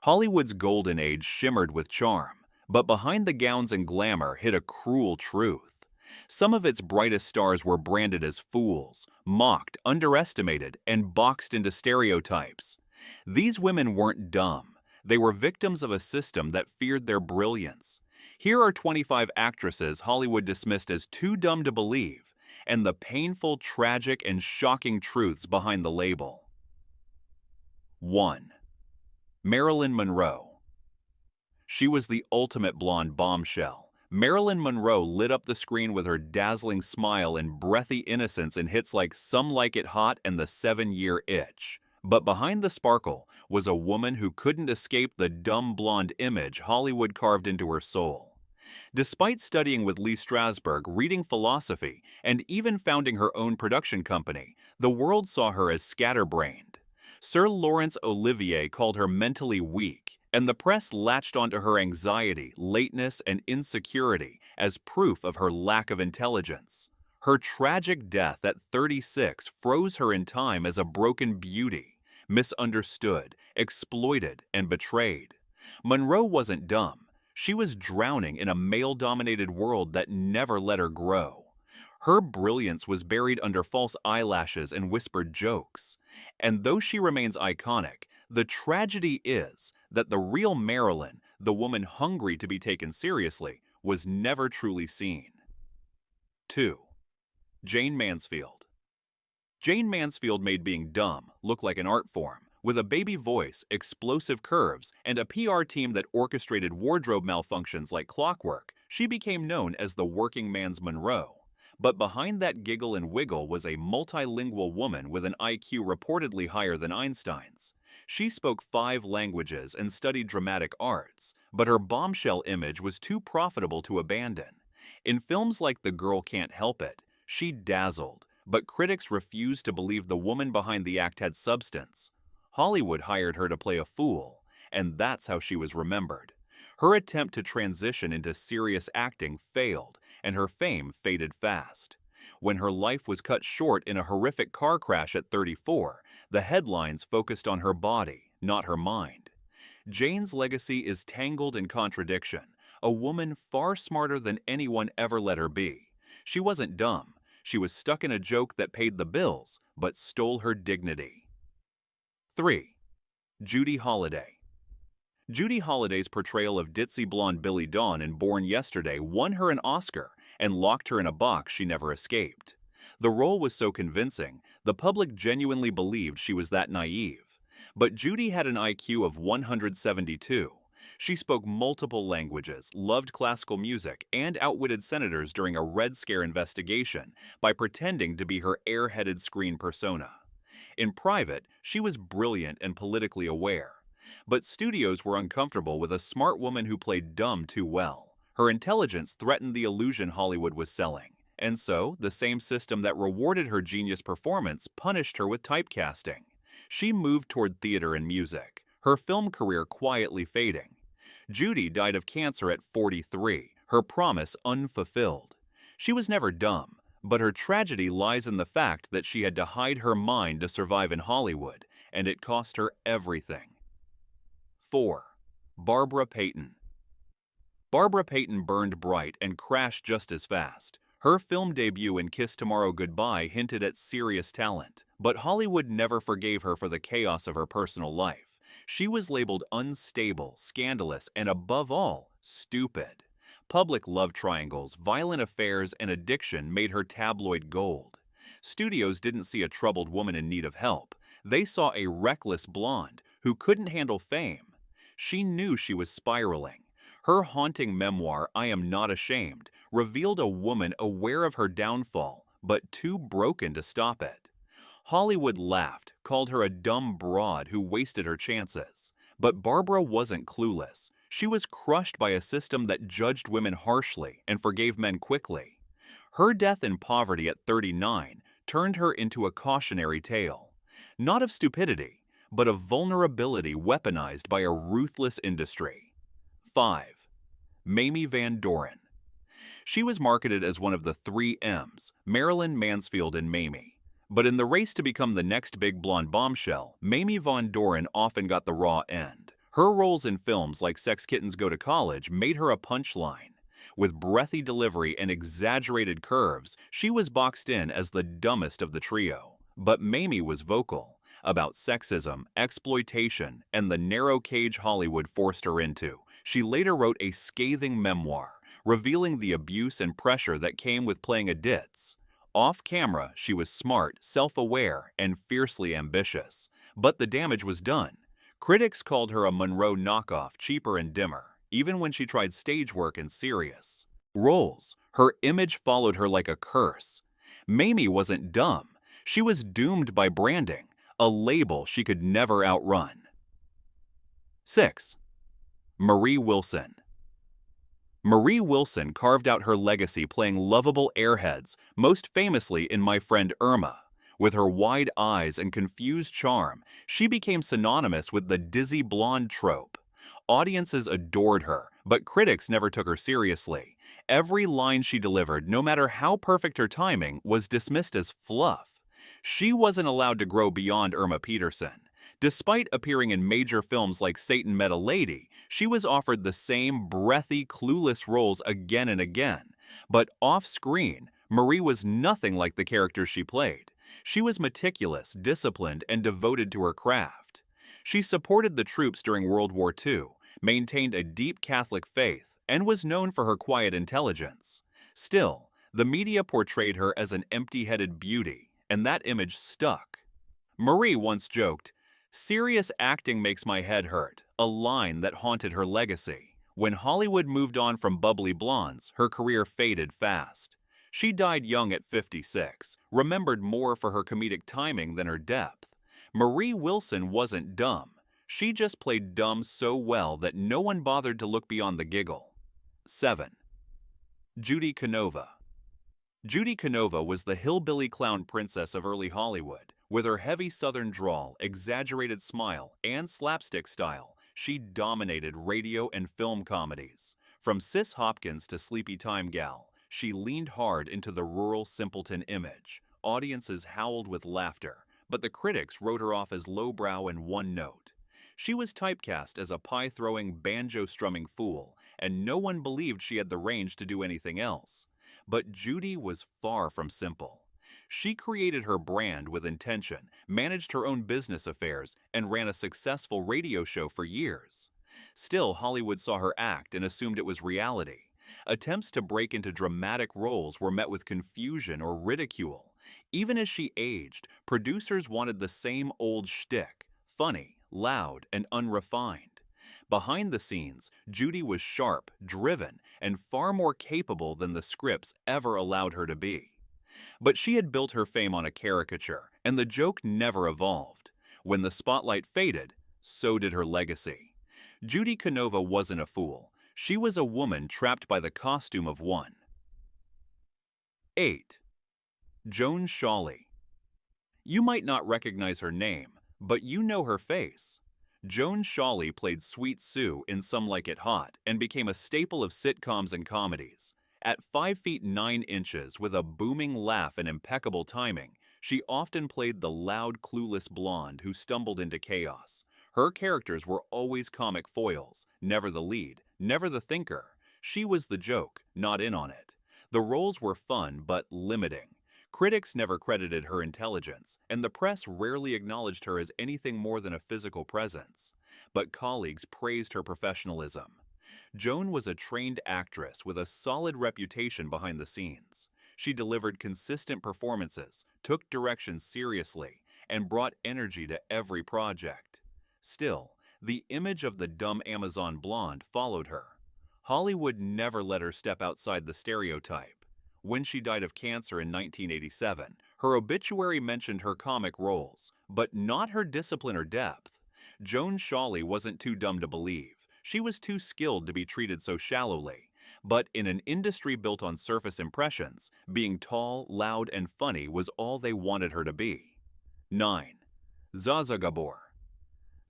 Hollywood's golden age shimmered with charm, but behind the gowns and glamour hid a cruel truth. Some of its brightest stars were branded as fools, mocked, underestimated, and boxed into stereotypes. These women weren't dumb. They were victims of a system that feared their brilliance. Here are 25 actresses Hollywood dismissed as too dumb to believe, and the painful, tragic, and shocking truths behind the label. 1. Marilyn Monroe. She was the ultimate blonde bombshell. Marilyn Monroe lit up the screen with her dazzling smile and breathy innocence in hits like Some Like It Hot and The 7-Year Itch. But behind the sparkle was a woman who couldn't escape the dumb blonde image Hollywood carved into her soul. Despite studying with Lee Strasberg, reading philosophy, and even founding her own production company, the world saw her as scatterbrained. Sir Laurence Olivier called her mentally weak, and the press latched onto her anxiety, lateness, and insecurity as proof of her lack of intelligence. Her tragic death at 36 froze her in time as a broken beauty, misunderstood, exploited, and betrayed. Monroe wasn't dumb. She was drowning in a male-dominated world that never let her grow. Her brilliance was buried under false eyelashes and whispered jokes. And though she remains iconic, the tragedy is that the real Marilyn, the woman hungry to be taken seriously, was never truly seen. 2. Jayne Mansfield. Jayne Mansfield made being dumb look like an art form. With a baby voice, explosive curves, and a PR team that orchestrated wardrobe malfunctions like clockwork, she became known as the working man's Monroe. But behind that giggle and wiggle was a multilingual woman with an IQ reportedly higher than Einstein's. She spoke 5 languages and studied dramatic arts, but her bombshell image was too profitable to abandon. In films like The Girl Can't Help It, she dazzled, but critics refused to believe the woman behind the act had substance. Hollywood hired her to play a fool, and that's how she was remembered. Her attempt to transition into serious acting failed, and her fame faded fast. When her life was cut short in a horrific car crash at 34, the headlines focused on her body, not her mind. Jayne's legacy is tangled in contradiction, a woman far smarter than anyone ever let her be. She wasn't dumb. She was stuck in a joke that paid the bills, but stole her dignity. 3. Judy Holiday. Judy Holiday's portrayal of ditzy blonde Billie Dawn in Born Yesterday won her an Oscar and locked her in a box she never escaped. The role was so convincing, the public genuinely believed she was that naive. But Judy had an IQ of 172. She spoke multiple languages, loved classical music, and outwitted senators during a Red Scare investigation by pretending to be her airheaded screen persona. In private, she was brilliant and politically aware. But studios were uncomfortable with a smart woman who played dumb too well. Her intelligence threatened the illusion Hollywood was selling. And so, the same system that rewarded her genius performance punished her with typecasting. She moved toward theater and music, her film career quietly fading. Judy died of cancer at 43, her promise unfulfilled. She was never dumb, but her tragedy lies in the fact that she had to hide her mind to survive in Hollywood, and it cost her everything. 4. Barbara Payton. Barbara Payton burned bright and crashed just as fast. Her film debut in Kiss Tomorrow Goodbye hinted at serious talent, but Hollywood never forgave her for the chaos of her personal life. She was labeled unstable, scandalous, and above all, stupid. Public love triangles, violent affairs, and addiction made her tabloid gold. Studios didn't see a troubled woman in need of help. They saw a reckless blonde who couldn't handle fame. She knew she was spiraling. Her haunting memoir, I Am Not Ashamed, revealed a woman aware of her downfall, but too broken to stop it. Hollywood laughed, called her a dumb broad who wasted her chances. But Barbara wasn't clueless. She was crushed by a system that judged women harshly and forgave men quickly. Her death in poverty at 39 turned her into a cautionary tale. Not of stupidity, but of vulnerability weaponized by a ruthless industry. 5. Mamie Van Doren. She was marketed as one of the 3 M's, Marilyn, Mansfield, and Mamie. But in the race to become the next big blonde bombshell, Mamie Van Doren often got the raw end. Her roles in films like Sex Kittens Go to College made her a punchline. With breathy delivery and exaggerated curves, she was boxed in as the dumbest of the trio. But Mamie was vocal about sexism, exploitation, and the narrow cage Hollywood forced her into. She later wrote a scathing memoir, revealing the abuse and pressure that came with playing a ditz. Off camera, she was smart, self-aware, and fiercely ambitious. But the damage was done. Critics called her a Monroe knockoff, cheaper and dimmer, even when she tried stage work and serious roles. Her image followed her like a curse. Mamie wasn't dumb. She was doomed by branding, a label she could never outrun. 6. Marie Wilson. Marie Wilson carved out her legacy playing lovable airheads, most famously in My Friend Irma. With her wide eyes and confused charm, she became synonymous with the dizzy blonde trope. Audiences adored her, but critics never took her seriously. Every line she delivered, no matter how perfect her timing, was dismissed as fluff. She wasn't allowed to grow beyond Irma Peterson. Despite appearing in major films like Satan Met a Lady, she was offered the same breathy, clueless roles again and again. But off-screen, Marie was nothing like the characters she played. She was meticulous, disciplined, and devoted to her craft. She supported the troops during World War II, maintained a deep Catholic faith, and was known for her quiet intelligence. Still, the media portrayed her as an empty-headed beauty, and that image stuck. Marie once joked, "Serious acting makes my head hurt," a line that haunted her legacy. When Hollywood moved on from bubbly blondes, her career faded fast. She died young at 56, remembered more for her comedic timing than her depth. Marie Wilson wasn't dumb. She just played dumb so well that no one bothered to look beyond the giggle. 7. Judy Canova. Judy Canova was the hillbilly clown princess of early Hollywood. With her heavy southern drawl, exaggerated smile, and slapstick style, she dominated radio and film comedies. From Sis Hopkins to Sleepy Time Gal, she leaned hard into the rural simpleton image. Audiences howled with laughter, but the critics wrote her off as lowbrow and one-note. She was typecast as a pie-throwing, banjo-strumming fool, and no one believed she had the range to do anything else. But Judy was far from simple. She created her brand with intention, managed her own business affairs, and ran a successful radio show for years. Still, Hollywood saw her act and assumed it was reality. Attempts to break into dramatic roles were met with confusion or ridicule. Even as she aged, producers wanted the same old shtick, funny, loud, and unrefined. Behind the scenes, Judy was sharp, driven, and far more capable than the scripts ever allowed her to be. But she had built her fame on a caricature, and the joke never evolved. When the spotlight faded, so did her legacy. Judy Canova wasn't a fool. She was a woman trapped by the costume of one. 8. Joan Shaw. You might not recognize her name, but you know her face. Joan Shaw played Sweet Sue in Some Like It Hot and became a staple of sitcoms and comedies. At 5 feet 9 inches, with a booming laugh and impeccable timing, she often played the loud, clueless blonde who stumbled into chaos. Her characters were always comic foils, never the lead, never the thinker. She was the joke, not in on it. The roles were fun but limiting. Critics never credited her intelligence, and the press rarely acknowledged her as anything more than a physical presence. But colleagues praised her professionalism. Joan was a trained actress with a solid reputation behind the scenes. She delivered consistent performances, took direction seriously, and brought energy to every project. Still, the image of the dumb Amazon blonde followed her. Hollywood never let her step outside the stereotype. When she died of cancer in 1987, her obituary mentioned her comic roles, but not her discipline or depth. Joan Shaw wasn't too dumb to believe. She was too skilled to be treated so shallowly. But in an industry built on surface impressions, being tall, loud, and funny was all they wanted her to be. 9. Zsa Zsa Gabor.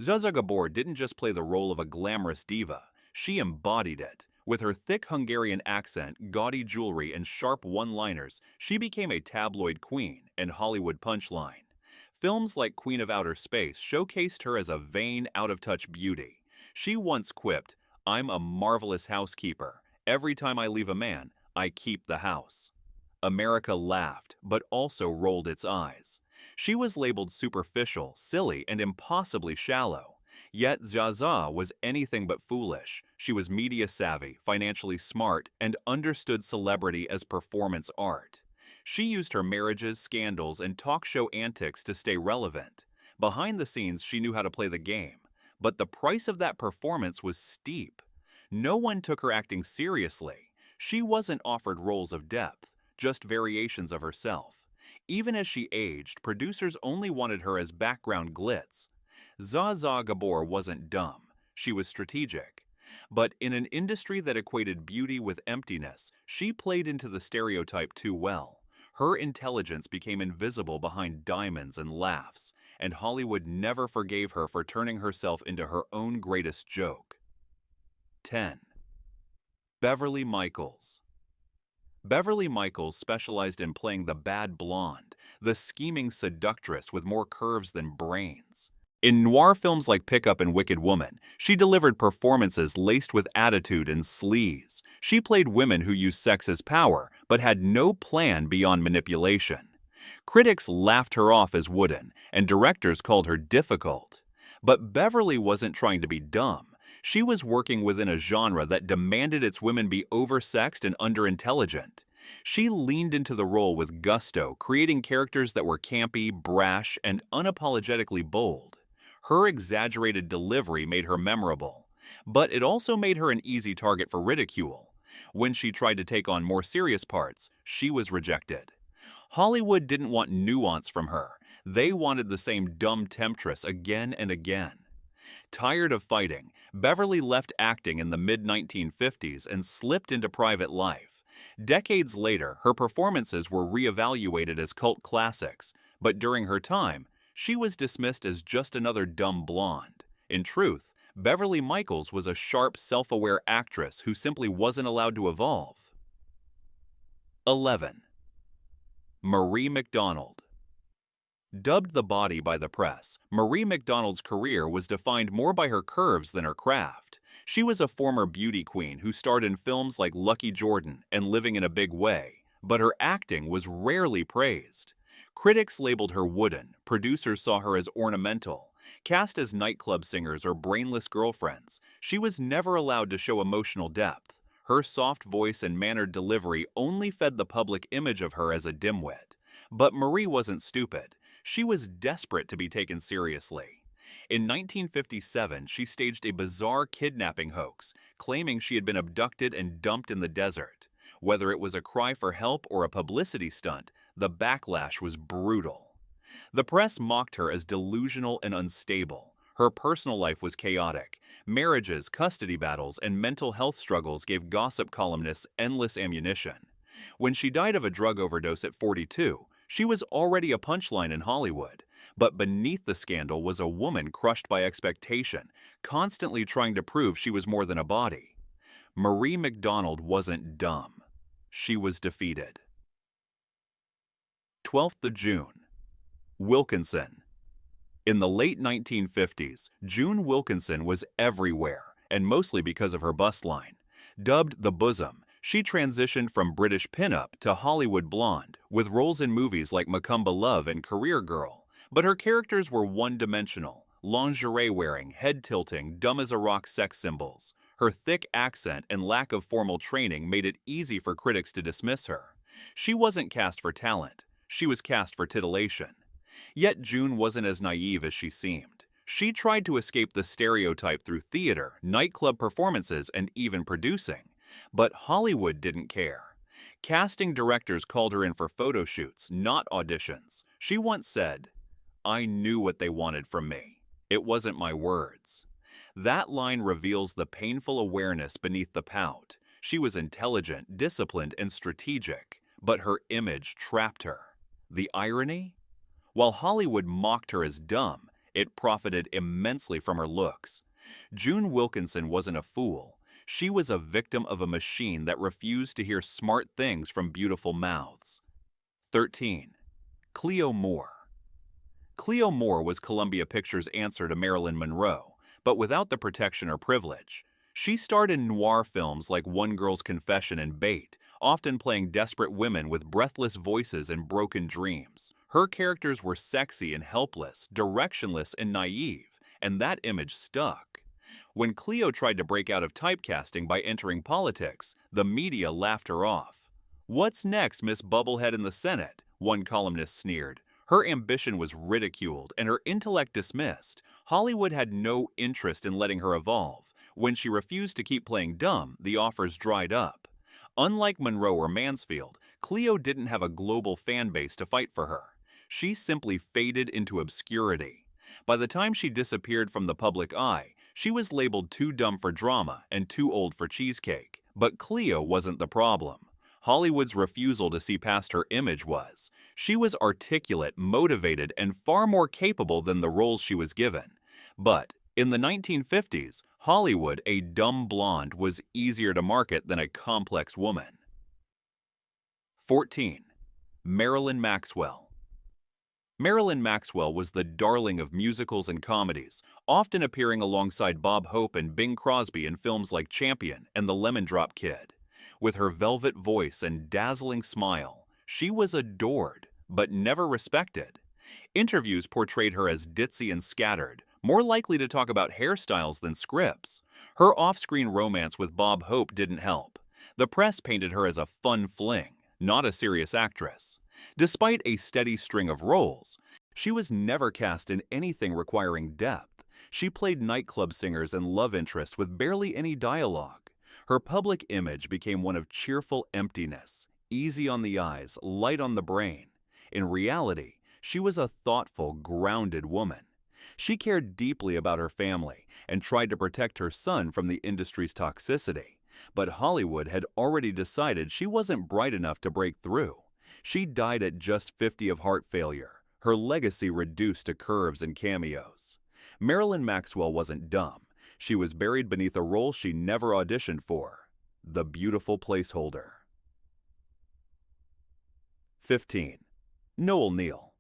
Zsa Zsa Gabor didn't just play the role of a glamorous diva, she embodied it. With her thick Hungarian accent, gaudy jewelry, and sharp one-liners, she became a tabloid queen and Hollywood punchline. Films like Queen of Outer Space showcased her as a vain, out-of-touch beauty. She once quipped, "I'm a marvelous housekeeper. Every time I leave a man, I keep the house." America laughed, but also rolled its eyes. She was labeled superficial, silly, and impossibly shallow. Yet Zsa Zsa was anything but foolish. She was media savvy, financially smart, and understood celebrity as performance art. She used her marriages, scandals, and talk show antics to stay relevant. Behind the scenes, she knew how to play the game. But the price of that performance was steep. No one took her acting seriously. She wasn't offered roles of depth, just variations of herself. Even as she aged, producers only wanted her as background glitz. Zsa Zsa Gabor wasn't dumb. She was strategic. But in an industry that equated beauty with emptiness, she played into the stereotype too well. Her intelligence became invisible behind diamonds and laughs, and Hollywood never forgave her for turning herself into her own greatest joke. 10. Beverly Michaels. Beverly Michaels specialized in playing the bad blonde, the scheming seductress with more curves than brains. In noir films like Pickup and Wicked Woman, she delivered performances laced with attitude and sleaze. She played women who used sex as power, but had no plan beyond manipulation. Critics laughed her off as wooden, and directors called her difficult. But Beverly wasn't trying to be dumb. She was working within a genre that demanded its women be oversexed and underintelligent. She leaned into the role with gusto, creating characters that were campy, brash, and unapologetically bold. Her exaggerated delivery made her memorable, but it also made her an easy target for ridicule. When she tried to take on more serious parts, she was rejected. Hollywood didn't want nuance from her. They wanted the same dumb temptress again and again. Tired of fighting, Beverly left acting in the mid-1950s and slipped into private life. Decades later, her performances were reevaluated as cult classics, but during her time, she was dismissed as just another dumb blonde. In truth, Beverly Michaels was a sharp, self-aware actress who simply wasn't allowed to evolve. 11. Marie McDonald. Dubbed the body by the press, Marie McDonald's career was defined more by her curves than her craft. She was a former beauty queen who starred in films like Lucky Jordan and Living in a Big Way, but her acting was rarely praised. Critics labeled her wooden, producers saw her as ornamental. Cast as nightclub singers or brainless girlfriends, she was never allowed to show emotional depth. Her soft voice and mannered delivery only fed the public image of her as a dimwit. But Marie wasn't stupid. She was desperate to be taken seriously. In 1957, she staged a bizarre kidnapping hoax, claiming she had been abducted and dumped in the desert. Whether it was a cry for help or a publicity stunt, the backlash was brutal. The press mocked her as delusional and unstable. Her personal life was chaotic. Marriages, custody battles, and mental health struggles gave gossip columnists endless ammunition. When she died of a drug overdose at 42, she was already a punchline in Hollywood. But beneath the scandal was a woman crushed by expectation, constantly trying to prove she was more than a body. Marie McDonald wasn't dumb. She was defeated. 12th of June. Wilkinson. In the late 1950s, June Wilkinson was everywhere, and mostly because of her bust line. Dubbed the Bosom, she transitioned from British pinup to Hollywood blonde, with roles in movies like Macumba Love and Career Girl. But her characters were one-dimensional, lingerie-wearing, head-tilting, dumb-as-a-rock sex symbols. Her thick accent and lack of formal training made it easy for critics to dismiss her. She wasn't cast for talent. She was cast for titillation. Yet June wasn't as naive as she seemed. She tried to escape the stereotype through theater, nightclub performances, and even producing. But Hollywood didn't care. Casting directors called her in for photo shoots, not auditions. She once said, "I knew what they wanted from me. It wasn't my words." That line reveals the painful awareness beneath the pout. She was intelligent, disciplined, and strategic, but her image trapped her. The irony? While Hollywood mocked her as dumb, it profited immensely from her looks. June Wilkinson wasn't a fool. She was a victim of a machine that refused to hear smart things from beautiful mouths. 13. Cleo Moore. Cleo Moore was Columbia Pictures' answer to Marilyn Monroe, but without the protection or privilege. She starred in noir films like One Girl's Confession and Bait, often playing desperate women with breathless voices and broken dreams. Her characters were sexy and helpless, directionless and naive, and that image stuck. When Cleo tried to break out of typecasting by entering politics, the media laughed her off. "What's next, Miss Bubblehead in the Senate?" one columnist sneered. Her ambition was ridiculed and her intellect dismissed. Hollywood had no interest in letting her evolve. When she refused to keep playing dumb, the offers dried up. Unlike Monroe or Mansfield, Cleo didn't have a global fan base to fight for her. She simply faded into obscurity. By the time she disappeared from the public eye, she was labeled too dumb for drama and too old for cheesecake. But Cleo wasn't the problem. Hollywood's refusal to see past her image was. She was articulate, motivated, and far more capable than the roles she was given. But in the 1950s, Hollywood, a dumb blonde, was easier to market than a complex woman. 14. Marilyn Maxwell. Marilyn Maxwell was the darling of musicals and comedies, often appearing alongside Bob Hope and Bing Crosby in films like Champion and The Lemon Drop Kid. With her velvet voice and dazzling smile, she was adored, but never respected. Interviews portrayed her as ditzy and scattered, more likely to talk about hairstyles than scripts. Her off-screen romance with Bob Hope didn't help. The press painted her as a fun fling, not a serious actress. Despite a steady string of roles, she was never cast in anything requiring depth. She played nightclub singers and love interests with barely any dialogue. Her public image became one of cheerful emptiness, easy on the eyes, light on the brain. In reality, she was a thoughtful, grounded woman. She cared deeply about her family and tried to protect her son from the industry's toxicity. But Hollywood had already decided she wasn't bright enough to break through. She died at just 50 of heart failure, her legacy reduced to curves and cameos. Marilyn Maxwell wasn't dumb. She was buried beneath a role she never auditioned for, the beautiful placeholder. 15. Noel Neill.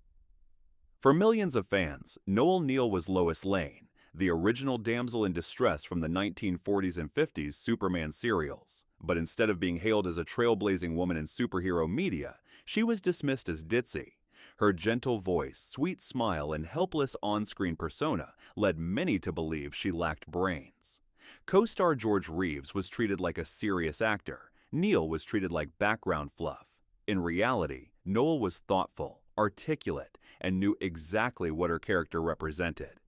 For millions of fans, Noel Neill was Lois Lane, the original damsel in distress from the 1940s and 50s Superman serials. But instead of being hailed as a trailblazing woman in superhero media, she was dismissed as ditzy. Her gentle voice, sweet smile, and helpless on-screen persona led many to believe she lacked brains. Co-star George Reeves was treated like a serious actor. Neill was treated like background fluff. In reality, Noel was thoughtful, articulate, and knew exactly what her character represented.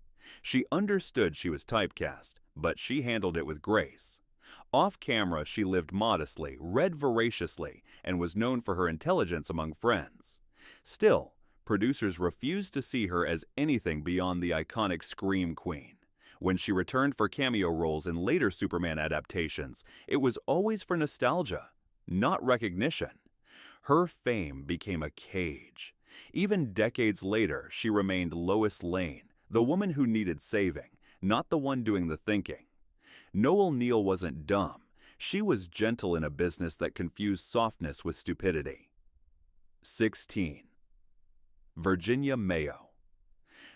She understood she was typecast, but she handled it with grace. Off-camera, she lived modestly, read voraciously, and was known for her intelligence among friends. Still, producers refused to see her as anything beyond the iconic Scream Queen. When she returned for cameo roles in later Superman adaptations, it was always for nostalgia, not recognition. Her fame became a cage. Even decades later, she remained Lois Lane, the woman who needed saving, not the one doing the thinking. Noel Neill wasn't dumb. She was gentle in a business that confused softness with stupidity. 16. Virginia Mayo.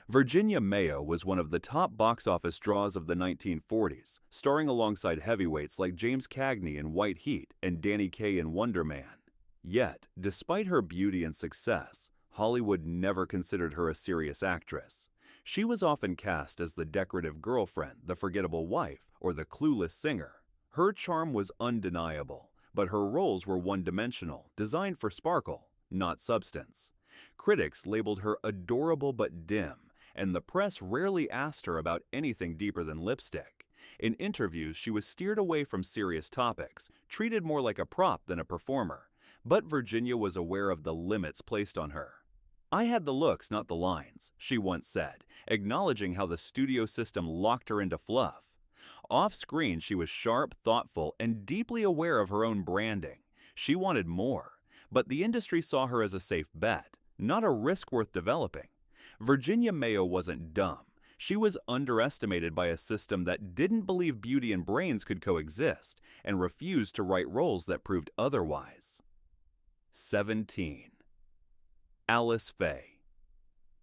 Virginia Mayo was one of the top box office draws of the 1940s, starring alongside heavyweights like James Cagney in White Heat and Danny Kaye in Wonder Man. Yet, despite her beauty and success, Hollywood never considered her a serious actress. She was often cast as the decorative girlfriend, the forgettable wife, or the clueless singer. Her charm was undeniable, but her roles were one-dimensional, designed for sparkle, not substance. Critics labeled her adorable but dim, and the press rarely asked her about anything deeper than lipstick. In interviews, she was steered away from serious topics, treated more like a prop than a performer. But Virginia was aware of the limits placed on her. "I had the looks, not the lines," she once said, acknowledging how the studio system locked her into fluff. Off-screen, she was sharp, thoughtful, and deeply aware of her own branding. She wanted more, but the industry saw her as a safe bet, not a risk worth developing. Virginia Mayo wasn't dumb. She was underestimated by a system that didn't believe beauty and brains could coexist and refused to write roles that proved otherwise. 17. Alice Faye.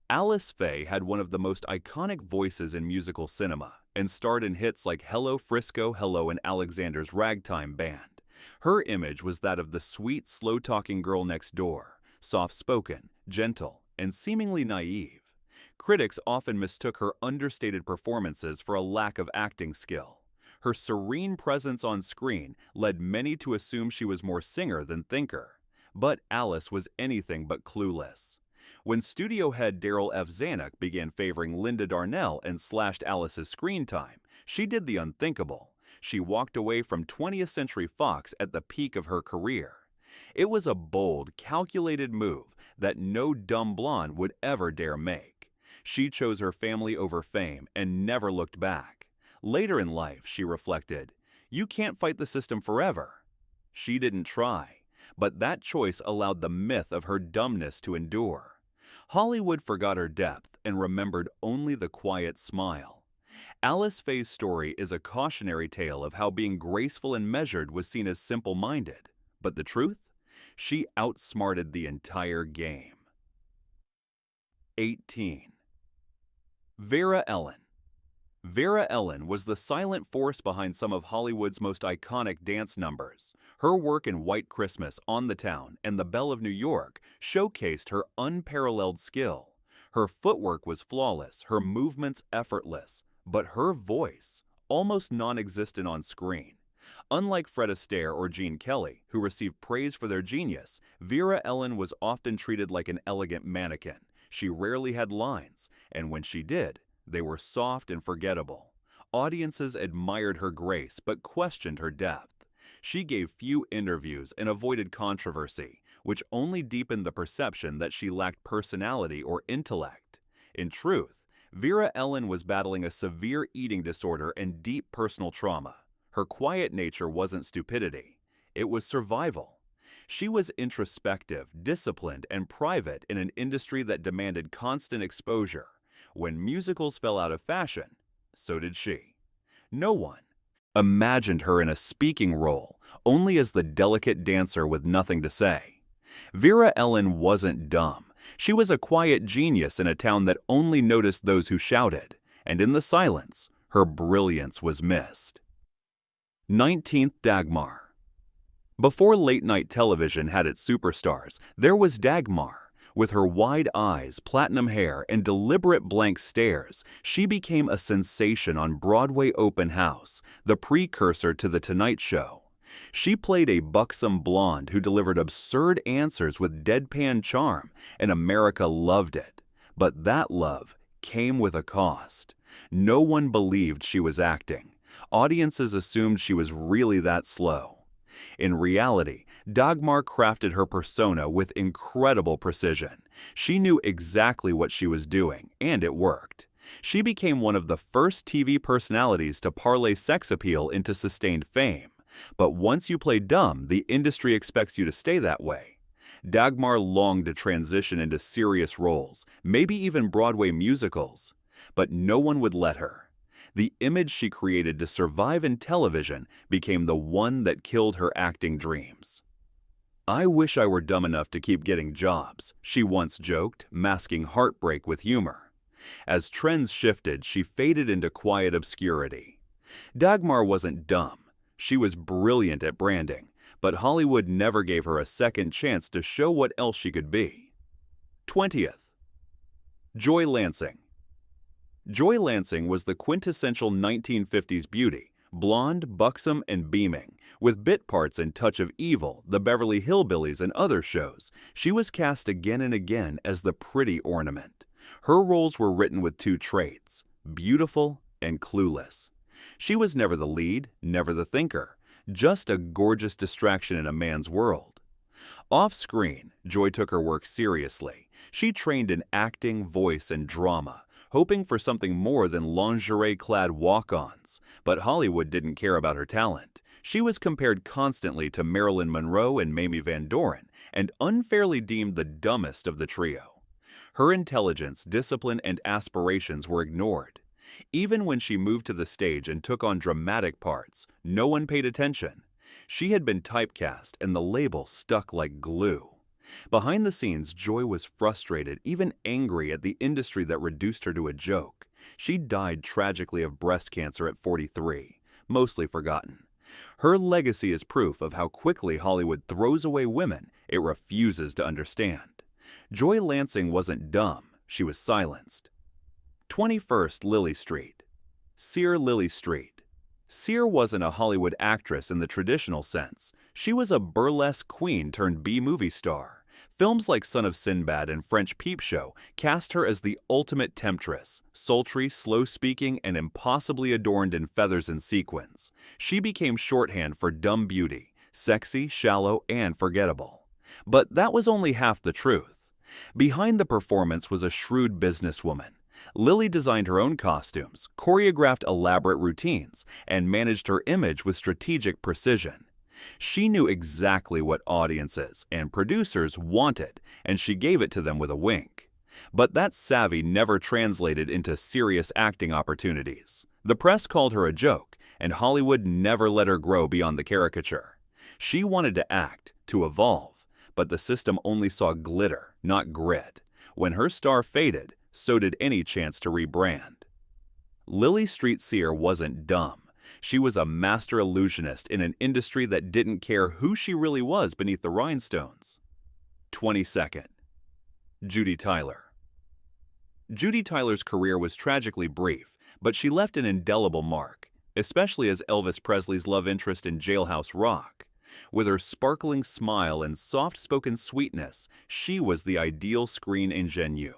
Alice Faye had one of the most iconic voices in musical cinema, and starred in hits like Hello Frisco, Hello and Alexander's Ragtime Band. Her image was that of the sweet, slow-talking girl next door, soft-spoken, gentle, and seemingly naive. Critics often mistook her understated performances for a lack of acting skill. Her serene presence on screen led many to assume she was more singer than thinker. But Alice was anything but clueless. When studio head Daryl F. Zanuck began favoring Linda Darnell and slashed Alice's screen time, she did the unthinkable. She walked away from 20th Century Fox at the peak of her career. It was a bold, calculated move that no dumb blonde would ever dare make. She chose her family over fame and never looked back. Later in life, she reflected, "You can't fight the system forever." She didn't try, but that choice allowed the myth of her dumbness to endure. Hollywood forgot her depth and remembered only the quiet smile. Alice Faye's story is a cautionary tale of how being graceful and measured was seen as simple-minded. But the truth? She outsmarted the entire game. 18. Vera-Ellen. Vera-Ellen was the silent force behind some of Hollywood's most iconic dance numbers. Her work in White Christmas, On the Town, and The Belle of New York showcased her unparalleled skill. Her footwork was flawless, her movements effortless, but her voice, almost non-existent on screen. Unlike Fred Astaire or Gene Kelly, who received praise for their genius, Vera-Ellen was often treated like an elegant mannequin. She rarely had lines, and when she did, they were soft and forgettable. Audiences admired her grace but questioned her depth. She gave few interviews and avoided controversy, which only deepened the perception that she lacked personality or intellect. In truth, Vera-Ellen was battling a severe eating disorder and deep personal trauma. Her quiet nature wasn't stupidity, it was survival. She was introspective, disciplined, and private in an industry that demanded constant exposure. When musicals fell out of fashion, so did she. No one imagined her in a speaking role, only as the delicate dancer with nothing to say. Vera-Ellen wasn't dumb. She was a quiet genius in a town that only noticed those who shouted, and in the silence, her brilliance was missed. 19th Dagmar. Before late-night television had its superstars, there was Dagmar. With her wide eyes, platinum hair, and deliberate blank stares, she became a sensation on Broadway Open House, the precursor to The Tonight Show. She played a buxom blonde who delivered absurd answers with deadpan charm, and America loved it. But that love came with a cost. No one believed she was acting. Audiences assumed she was really that slow. In reality, Dagmar crafted her persona with incredible precision. She knew exactly what she was doing, and it worked. She became one of the first TV personalities to parlay sex appeal into sustained fame. But once you play dumb, the industry expects you to stay that way. Dagmar longed to transition into serious roles, maybe even Broadway musicals. But no one would let her. The image she created to survive in television became the one that killed her acting dreams. "I wish I were dumb enough to keep getting jobs," she once joked, masking heartbreak with humor. As trends shifted, she faded into quiet obscurity. Dagmar wasn't dumb. She was brilliant at branding, but Hollywood never gave her a second chance to show what else she could be. 20th. Joi Lansing. Joi Lansing was the quintessential 1950s beauty, blonde, buxom, and beaming. With bit parts in Touch of Evil, The Beverly Hillbillies, and other shows, she was cast again and again as the pretty ornament. Her roles were written with two traits: beautiful and clueless. She was never the lead, never the thinker, just a gorgeous distraction in a man's world. Off-screen, Joi took her work seriously. She trained in acting, voice, and drama, hoping for something more than lingerie-clad walk-ons. But Hollywood didn't care about her talent. She was compared constantly to Marilyn Monroe and Mamie Van Doren, and unfairly deemed the dumbest of the trio. Her intelligence, discipline, and aspirations were ignored. Even when she moved to the stage and took on dramatic parts, no one paid attention. She had been typecast, and the label stuck like glue. Behind the scenes, Joi was frustrated, even angry at the industry that reduced her to a joke. She died tragically of breast cancer at 43, mostly forgotten. Her legacy is proof of how quickly Hollywood throws away women it refuses to understand. Joi Lansing wasn't dumb, she was silenced. 21st Lili St. Sear Lili St. Sear wasn't a Hollywood actress in the traditional sense. She was a burlesque queen turned B-movie star. Films like Son of Sinbad and French Peep Show cast her as the ultimate temptress, sultry, slow-speaking, and impossibly adorned in feathers and sequins. She became shorthand for dumb beauty, sexy, shallow, and forgettable. But that was only half the truth. Behind the performance was a shrewd businesswoman. Lili designed her own costumes, choreographed elaborate routines, and managed her image with strategic precision. She knew exactly what audiences and producers wanted, and she gave it to them with a wink. But that savvy never translated into serious acting opportunities. The press called her a joke, and Hollywood never let her grow beyond the caricature. She wanted to act, to evolve, but the system only saw glitter, not grit. When her star faded, so did any chance to rebrand. Lili St. Sear wasn't dumb. She was a master illusionist in an industry that didn't care who she really was beneath the rhinestones. 22nd. Judy Tyler. Judy Tyler's career was tragically brief, but she left an indelible mark, especially as Elvis Presley's love interest in Jailhouse Rock. With her sparkling smile and soft-spoken sweetness, she was the ideal screen ingenue.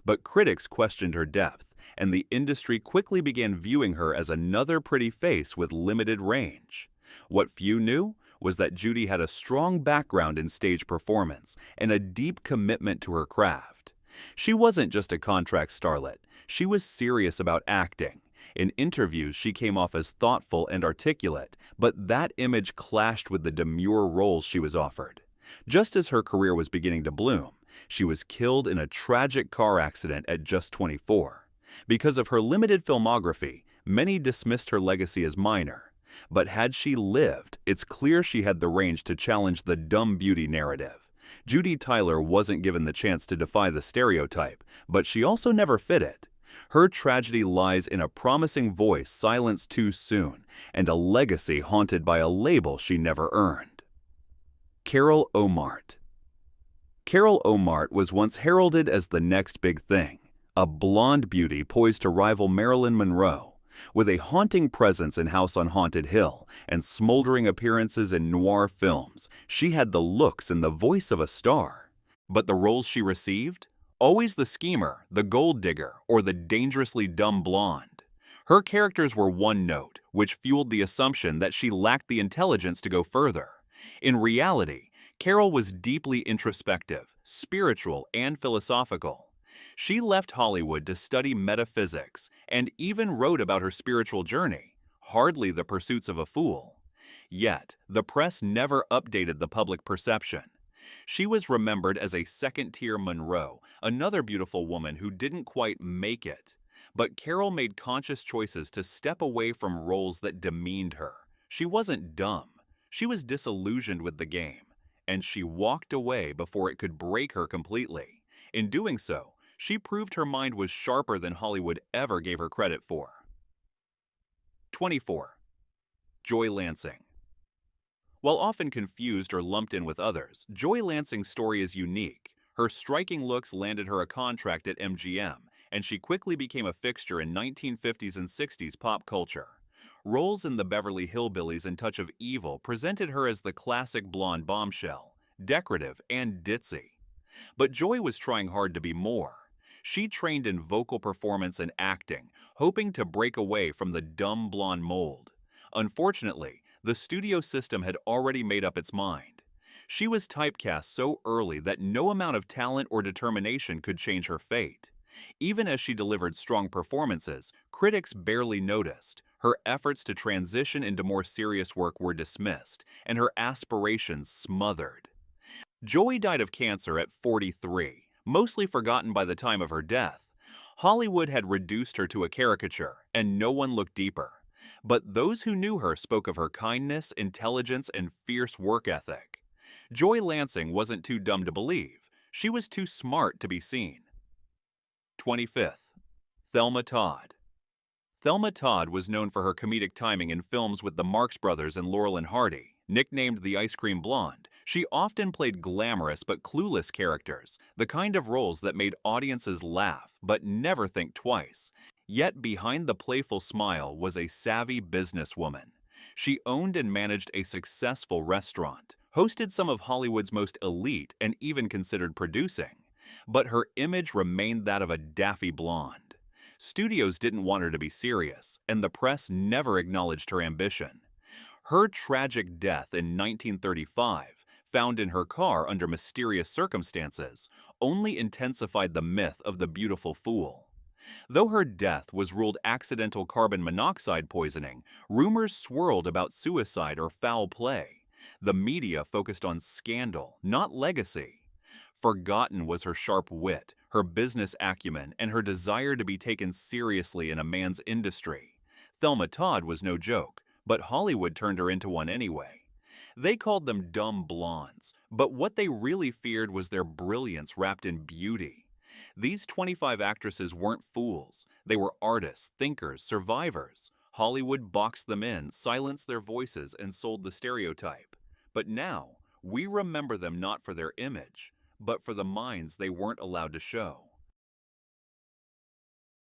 But critics questioned her depth, and the industry quickly began viewing her as another pretty face with limited range. What few knew was that Judy had a strong background in stage performance and a deep commitment to her craft. She wasn't just a contract starlet, she was serious about acting. In interviews, she came off as thoughtful and articulate, but that image clashed with the demure roles she was offered. Just as her career was beginning to bloom, she was killed in a tragic car accident at just 24. Because of her limited filmography, many dismissed her legacy as minor. But had she lived, it's clear she had the range to challenge the dumb beauty narrative. Judy Tyler wasn't given the chance to defy the stereotype, but she also never fit it. Her tragedy lies in a promising voice silenced too soon, and a legacy haunted by a label she never earned. Carol Omart. Carol Omart was once heralded as the next big thing, a blonde beauty poised to rival Marilyn Monroe. With a haunting presence in House on Haunted Hill and smoldering appearances in noir films, she had the looks and the voice of a star. But the roles she received? Always the schemer, the gold digger, or the dangerously dumb blonde. Her characters were one note, which fueled the assumption that she lacked the intelligence to go further. In reality, Carol was deeply introspective, spiritual, and philosophical. She left Hollywood to study metaphysics and even wrote about her spiritual journey, hardly the pursuits of a fool. Yet, the press never updated the public perception. She was remembered as a second-tier Monroe, another beautiful woman who didn't quite make it. But Carol made conscious choices to step away from roles that demeaned her. She wasn't dumb. She was disillusioned with the game, and she walked away before it could break her completely. In doing so, she proved her mind was sharper than Hollywood ever gave her credit for. 24. Joi Lansing. While often confused or lumped in with others, Joi Lansing's story is unique. Her striking looks landed her a contract at MGM, and she quickly became a fixture in 1950s and 60s pop culture. Roles in The Beverly Hillbillies and Touch of Evil presented her as the classic blonde bombshell, decorative and ditzy. But Joi was trying hard to be more. She trained in vocal performance and acting, hoping to break away from the dumb blonde mold. Unfortunately, the studio system had already made up its mind. She was typecast so early that no amount of talent or determination could change her fate. Even as she delivered strong performances, critics barely noticed. Her efforts to transition into more serious work were dismissed, and her aspirations smothered. Joi died of cancer at 43, mostly forgotten by the time of her death. Hollywood had reduced her to a caricature, and no one looked deeper. But those who knew her spoke of her kindness, intelligence, and fierce work ethic. Joi Lansing wasn't too dumb to believe. She was too smart to be seen. 25th. Thelma Todd. Thelma Todd was known for her comedic timing in films with the Marx Brothers and Laurel and Hardy. Nicknamed the Ice Cream Blonde, she often played glamorous but clueless characters, the kind of roles that made audiences laugh but never think twice. Yet behind the playful smile was a savvy businesswoman. She owned and managed a successful restaurant, hosted some of Hollywood's most elite, and even considered producing. But her image remained that of a daffy blonde. Studios didn't want her to be serious, and the press never acknowledged her ambition. Her tragic death in 1935, found in her car under mysterious circumstances, only intensified the myth of the beautiful fool. Though her death was ruled accidental carbon monoxide poisoning, rumors swirled about suicide or foul play. The media focused on scandal, not legacy. Forgotten was her sharp wit, her business acumen, and her desire to be taken seriously in a man's industry. Thelma Todd was no joke, but Hollywood turned her into one anyway. They called them dumb blondes, but what they really feared was their brilliance wrapped in beauty. These 25 actresses weren't fools. They were artists, thinkers, survivors. Hollywood boxed them in, silenced their voices, and sold the stereotype. But now, we remember them not for their image, but for the minds they weren't allowed to show.